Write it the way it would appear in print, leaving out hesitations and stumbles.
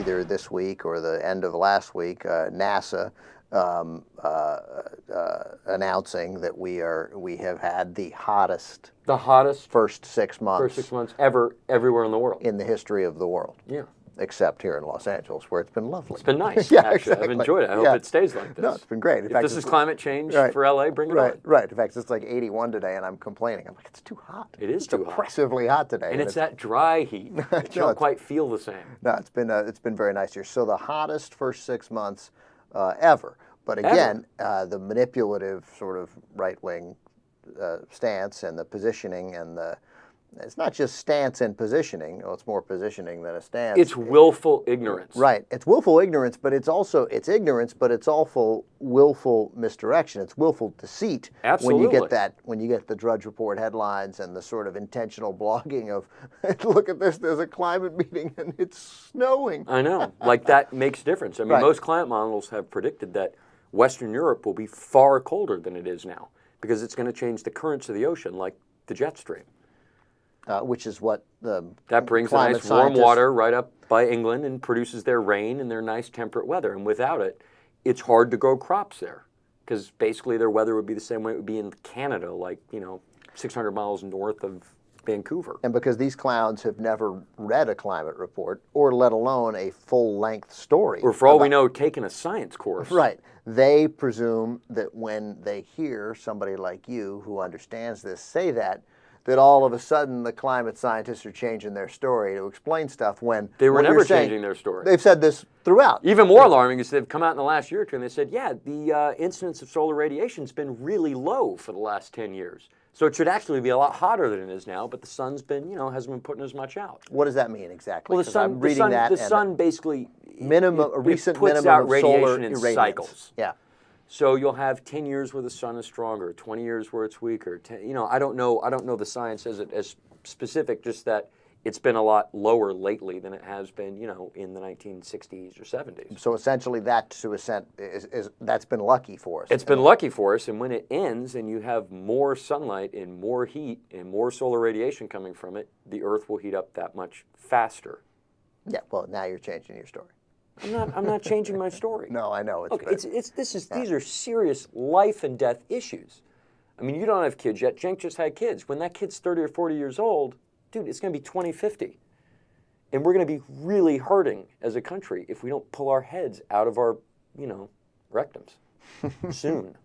either this week or the end of last week, NASA announcing that we have had the hottest first 6 months ever everywhere in the world, in the history of the world. Yeah. Except here in Los Angeles, where it's been lovely. It's been nice, yeah, actually. Exactly. I've enjoyed it. I hope it stays like this. No, it's been great. In if fact, this is climate change for LA, bring it on. Right. In fact, it's like 81 today, and I'm complaining. I'm like, it's too hot. It is too hot. It's oppressively hot today. And it's that dry heat. You don't quite feel the same. No, it's been very nice here. So the hottest first 6 months ever. But again, the manipulative sort of right-wing stance and the positioning and it's not just stance and positioning. Well, it's more positioning than a stance. It's willful ignorance. Right. It's willful ignorance, but it's ignorance, but it's also willful misdirection. It's willful deceit. Absolutely. When you get the Drudge Report headlines and the sort of intentional blogging of, look at this, there's a climate meeting and it's snowing. I know. Like that makes a difference. I mean, most climate models have predicted that Western Europe will be far colder than it is now because it's going to change the currents of the ocean, like the jet stream. Which is what that brings the nice warm water right up by England and produces their rain and their nice temperate weather. And without it, it's hard to grow crops there because basically their weather would be the same way it would be in Canada, like 600 miles north of Vancouver. And because these clowns have never read a climate report or let alone a full-length story. Or for all we know, taken a science course. Right. They presume that when they hear somebody like you who understands this say that all of a sudden the climate scientists are changing their story to explain stuff when they were never changing their story. They've said this throughout. Even more alarming is they've come out in the last year or two and they said, the incidence of solar radiation has been really low for the last 10 years. So it should actually be a lot hotter than it is now, but the sun's been, hasn't been putting as much out. What does that mean exactly? Well, the sun basically recent puts minimum out of radiation solar in irradiance. cycles. Yeah. So you'll have 10 years where the sun is stronger, 20 years where it's weaker. I don't know the science as specific, just that it's been a lot lower lately than it has been, in the 1960s or 70s. So essentially that, to a sense, that's been lucky for us. It's been lucky for us, and when it ends and you have more sunlight and more heat and more solar radiation coming from it, the Earth will heat up that much faster. Yeah, well, now you're changing your story. I'm not changing my story. No, I know. These are serious life and death issues. I mean, you don't have kids yet. Cenk just had kids. When that kid's 30 or 40 years old, dude, it's going to be 2050. And we're going to be really hurting as a country if we don't pull our heads out of our, rectums soon.